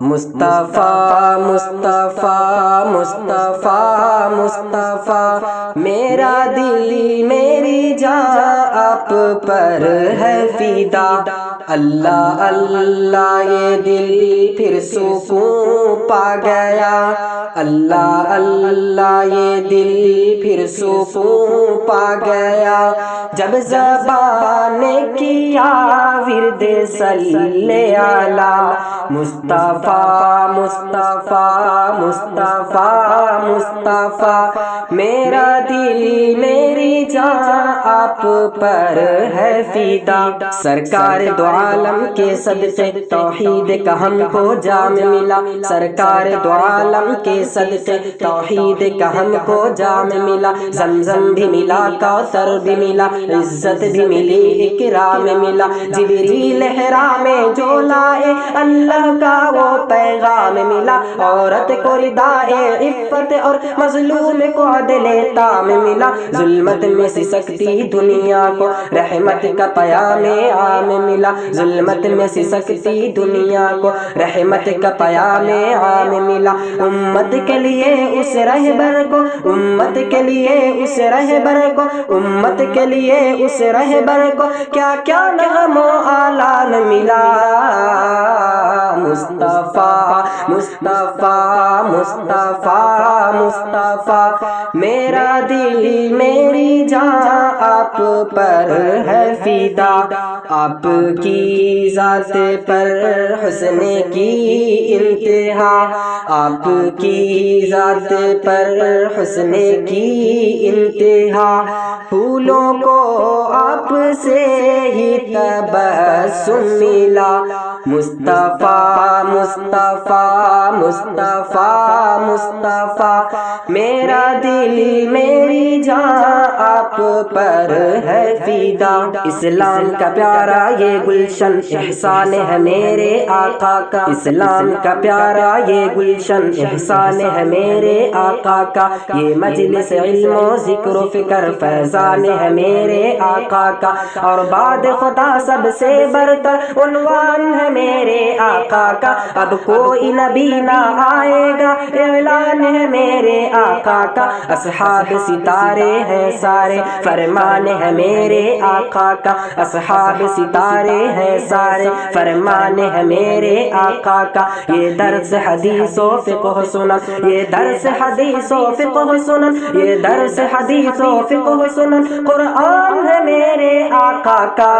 مصطفیٰ مصطفیٰ مصطفیٰ مصطفیٰ، میرا دل میری جان آپ پر ہے فدا۔ اللہ اللہ یہ دل پھر سکون پا گیا، اللہ اللہ یہ دل پھر سکون پا گیا، جب زبان نے کیا ورد صلی علی مصطفیٰ مصطفیٰ مصطفیٰ مصطفیٰ، میرا دل میری جان آپ پر ہے فدا۔ سرکار دو عالم کے صدقے توحید کا ہم کو جام ملا، سرکار دو عالم کے صدقے توحید کا ہم کو جام ملا، زمزم بھی ملا، کوثر بھی ملا، عزت بھی ملی، اکرام ملا، جبریل احرام میں جو لائے اللہ کا وہ پیغام ملا، عورت کو ردائے عفت اور مظلوم کو عدل تام ملا، ظلمت میں سسکتی دنیا کو رحمت کا پیام عام ملا، ظلمت میں سسکتی دنیا کو رحمت کا پیام عام ملا، امت کے لیے اس رہبر کو، امت کے لیے اس رہبر کو، امت کے لیے اس رہبر کو کیا کیا نغم و اعلان ملا، مصطفیٰ مصطفیٰ مصطفیٰ مصطفیٰ، میرا دل میری جان آپ پر ہے فدا، آپ کی ذات پر حسن کی انتہا، آپ کی ذات پر حسن کی انتہا، پھولوں کو آپ سے ہی تبسم ملا، مصطفیٰ مصطفیٰ مصطفیٰ مصطفیٰ، میرا دل میری جان آپ پر ہے فدا۔ اسلام کا پیارا یہ گلشن احسان ہے میرے آقا کا، اسلام کا پیارا یہ گلشن احسان ہے میرے آقا کا، یہ مجلس علم و ذکر و فکر فیضان ہے میرے آقا کا، اور بعد خدا سب سے برتر عنوان ہے میرے آقا کا، اب کوئی نبی نہ آئے گا اعلان ہے میرے آقا کا، اصحاب ستارے ہیں سارے فرمان ہے میرے آقا کا، اصحاب ستارے ہیں سارے فرمان ہے میرے آقا کا، یہ درس حدیث و فقہ سنن، یہ درس حدیث و فقہ سنن، یہ درس حدیث و فقہ سنن، قرآن ہے میرے آقا کا،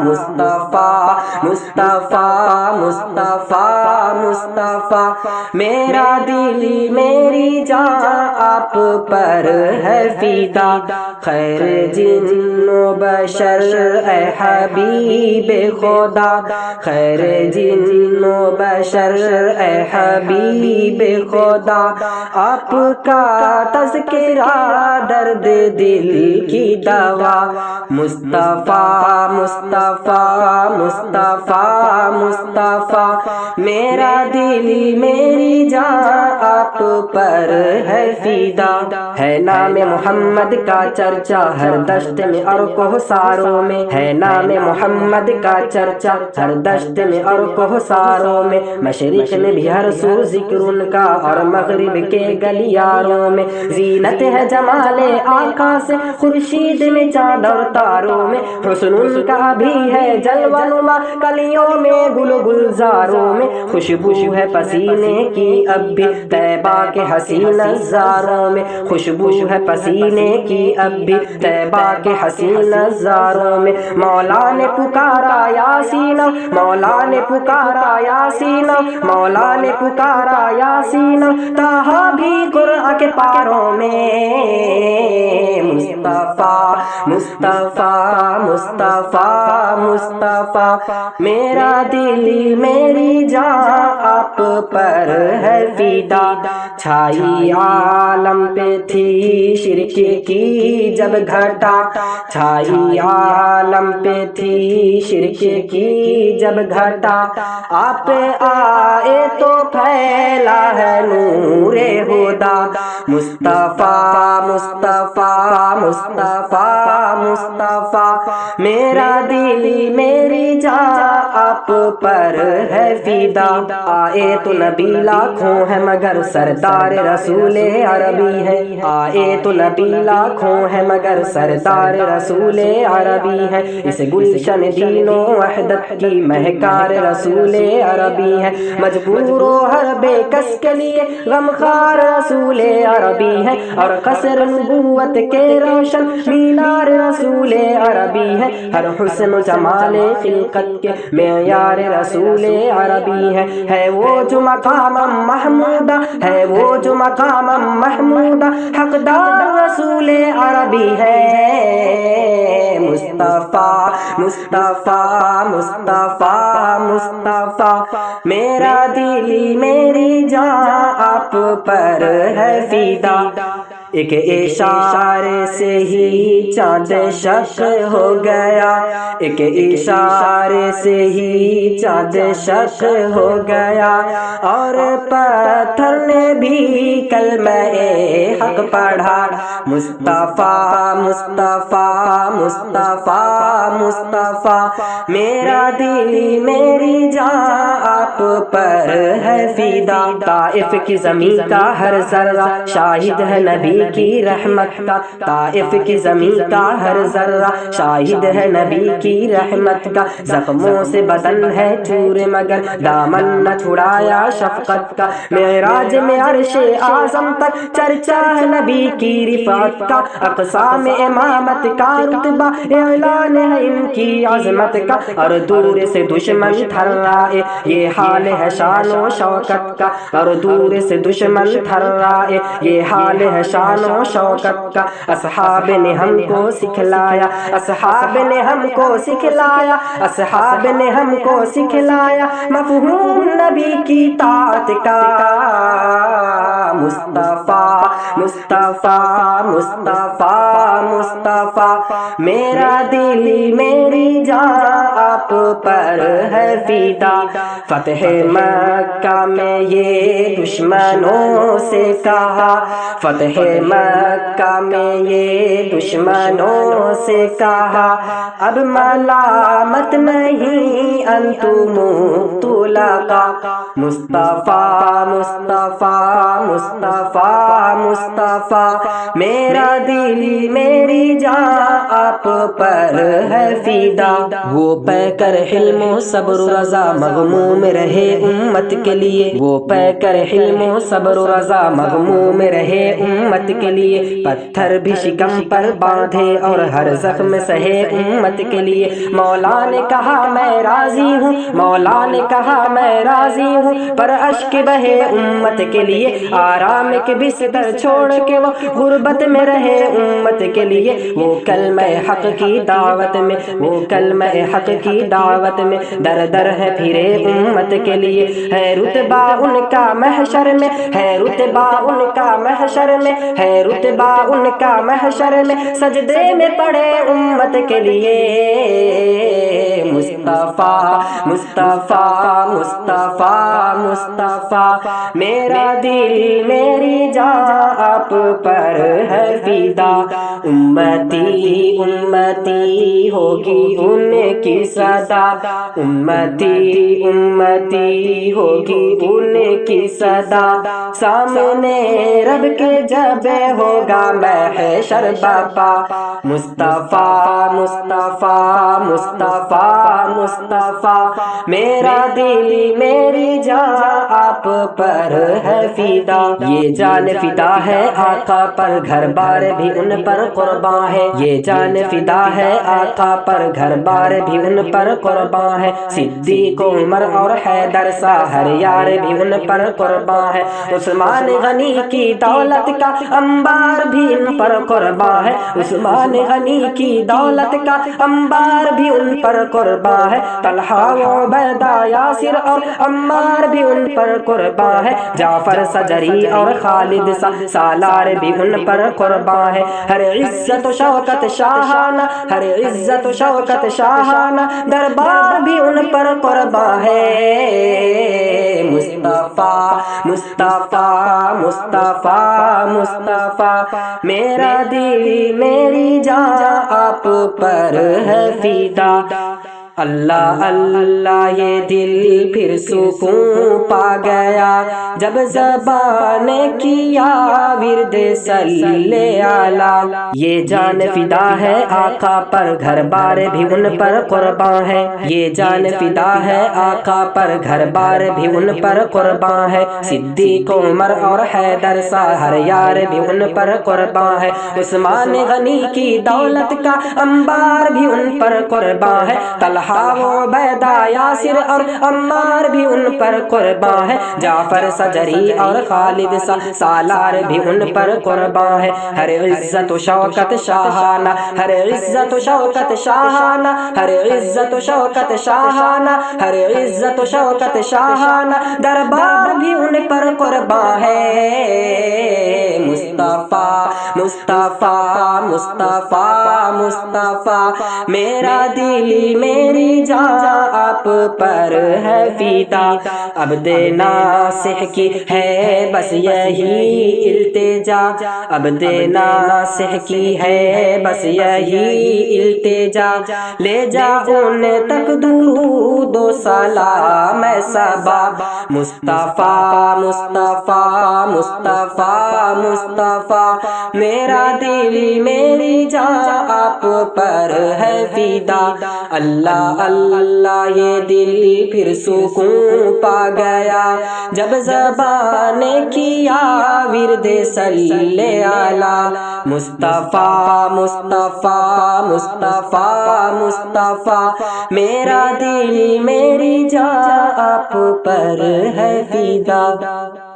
مصطفیٰ مصطفیٰ مصطفیٰ مصطفیٰ، میرا دل میری جان آپ پر ہے فدا، خیر جن و بشر اے حبیب خدا، خیر جن و بشر اے حبیب خدا، آپ کا تذکرہ درد دل کی دوا، مصطفیٰ مصطفیٰ مصطفیٰ مصطفیٰ، میرا دل میری جان آپ پر ہے فدا، ہے نام محمد کا چرچا ہر دشت میں اور کوہساروں میں، ہے نام محمد کا چرچا ہر دشت میں اور کوہساروں میں، مشرق میں بھی ہر سو ذکر ان کا اور مغرب کے گلیاروں میں، زینت ہے جمال آقا سے خورشید میں چاند اور تاروں میں، حسن ان کا بھی ہے جلوہ نما کلیوں میں گل گلزاروں میں، خوشبو ہے پسینے کی اب بھی طیبہ کے حسین نظاروں میں، خوشبو ہے پسینے کی اب بھی طیبہ کے حسین نظاروں میں، مولا نے پکارا یاسین، مولا نے پکارا یاسین، مولا نے پکارا یاسین، تہا بھی قرآن کے پاروں میں، مصطفیٰ مصطفیٰ مصطفیٰ مصطفیٰ، میرا دل میری جان آپ پر ہے فدا۔ چھائی عالم پہ تھی شرک کی جب گھٹا، چھائی عالم پہ تھی شرک کی جب گھٹا، آپ آئے تو پھیلا ہے نور ہدا۔ مصطفیٰ مصطفیٰ مصطفیٰ مصطفیٰ، میرا دل میری جان آپ پر ہے فدا۔ آئے تو نبی لاکھوں ہے مگر سردار رسول عربی ہے، آئے تو نبی لاکھوں ہے مگر سردار رسول عربی ہے۔ اس گلشن دین و وحدت کی مہکار رسول عربی ہے، مجبور و ہر بے کس کے لیے غمخوار رسول عربی ہے، اور قصر نبوت کے روشن مینار رسول عربی ہے، ہر حسن و جمال خلقت کے معیار رسول عربی ہے وہ جو مقام محمودہ، ہے وہ جو مقام محمودہ، حقدار رسول عربی ہے۔ مصطفیٰ مصطفیٰ مصطفیٰ مصطفیٰ، میرا دل میری جان آپ پر ہے فدا۔ ایک اشارے سے ہی چاند شق ہو گیا، ایک اشارے سے ہی چاند شق ہو گیا، اور پتھر نے بھی کلمہ حق پڑھا۔ مصطفیٰ مصطفیٰ مصطفیٰ مصطفیٰ، میرا دل میری جان آپ پر ہے فدا۔ طائف کی زمین کا ہر ذرہ شاہد ہے نبی کی رحمت کا، طائف کی زمین کا ہر ذرہ شاہد ہے نبی کی رحمت کا، زخموں سے بدن ہے چور مگر دامن نہ چھڑایا شفقت کا، معراج میں عرش اعظم تک چرچا ہے نبی کی رفعت کا، اقصی میں امامت کا رتبہ اعلان ہے ان کی عظمت کا، اور دور سے دشمن تھرائے یہ حال ہے شان و شوکت کا، اور دور سے دشمن تھرائے یہ حال ہے شان و شوکت کا۔ اصحاب نے ہم کو سکھلایا، اصحاب نے ہم کو سکھلایا، اصحاب نے ہم کو سکھلایا مفہوم نبی کی طاعت کا۔ مصطفیٰ مصطفیٰ مصطفیٰ مصطفیٰ، میرا دل میری جان آپ پر ہے فدا۔ فتح مکہ میں یہ دشمنوں سے کہا، فتح مکہ میں یہ دشمنوں سے کہا، اب ملامت نہیں انتم طلقاء۔ مصطفیٰ مصطفیٰ مصطفیٰ مصطفیٰ، میرا دل میری جان آپ پر ہے فدا۔ وہ پے کر حلم و صبر و رضا مغموم رہے امت کے لیے، وہ پے کر حلم و صبر و رضا مغموم رہے امت کے لیے، پتھر بھی شکم پر باندھے اور ہر زخم سہے امت کے لیے۔ مولا نے کہا میں راضی ہوں، مولا نے کہا میں راضی ہوں، پر اشک بہے امت کے لیے، آرام کے بستر چھوڑ کے وہ غربت میں رہے امت کے لیے۔ وہ کلمہ حق کی دعوت میں، وہ کلمہ حق کی دعوت میں در در ہے پھرے امت کے لیے، ہے رتبہ ان کا محشر میں، ہے رتبہ ان کا محشر میں، ہے رتبہ ان کا محشر میں، سجدے میں پڑے امت کے لیے۔ مصطفیٰ مصطفیٰ مصطفیٰ مصطفیٰ، میرا دل میری جان آپ پر ہے فدا۔ امتی امتی ہوگی ان کی صدا، امتی امتی ہوگی ان کی صدا، سامنے رب کے جب ہوگا محشر باپا۔ مصطفیٰ مصطفیٰ مصطفیٰ مصطفیٰ، میرا دل میری جان آپ پر ہے فدا، یہ جان فدا ہے آقا پر، گھر بار بھی ان پر قرباں ہے، یہ جان فدا ہے آقا پر، گھر بار بھی ان پر قرباں ہے، صدیق عمر اور حیدر سا ہر یار بھی ان پر قرباں ہے، عثمان غنی کی دولت کا انبار بھی ان پر قرباں ہے، عثمان غنی کی دولت کا انبار بھی ان پر قرباں ہے، طلحہ و عبیدہ یاسر اور عمار بھی ان پر قرباں ہے، جعفر سجری اور خالد سالار بھی ان پر قرباں ہے، ہر عزت و شوکت شاہانہ، ہر عزت و شوکت شاہانہ دربار بھی ان پر قرباں ہے، مصطفیٰ مصطفیٰ مصطفیٰ مصطفیٰ، میرا دل میری جان آپ پر ہے فدا، اللہ اللہ یہ دل پھر سکون پا گیا، جب زبان نے کیا ورد صلی علی، یہ جان فدا ہے آقا پر، گھر بار بھی ان پر قرباں ہے، یہ جان فدا ہے آقا پر، گھر بار بھی ان پر قرباں ہے، صدیق عمر اور حیدر سا ہر یار بھی ان پر قرباں ہے، عثمان غنی کی دولت کا انبار بھی ان پر قرباں ہے، طلحہ و عبیدہ یاسر اور عمار بھی ان پر قرباں ہے، جعفر سجری اور خالد سالار بھی ان پر قرباں ہے، ہر عزت و شوکت شاہانہ، ہر عزت و شوکت شاہانہ، ہر عزت و شوکت شاہانہ، ہر عزت و شوکت شاہانہ دربار بھی ان پر قرباں ہے، مصطفیٰ مصطفیٰ مصطفیٰ مصطفیٰ، میرا دل میری جان آپ پر ہے فدا، عبد ناصح کی ہے بس یہی التجا، عبد ناصح کی ہے بس یہی التجا، لے جا ان تک درود و سلام صبا، مصطفیٰ مصطفیٰ مصطفیٰ مصطفیٰ، میرا دل میری جان آپ پر ہے فدا، اللہ اللہ یہ دل پھر سکون پا گیا، جب زبان نے کیا ورد صلی علی، مصطفیٰ مصطفیٰ مصطفیٰ مصطفیٰ، میرا دل میری جان آپ پر ہے فدا۔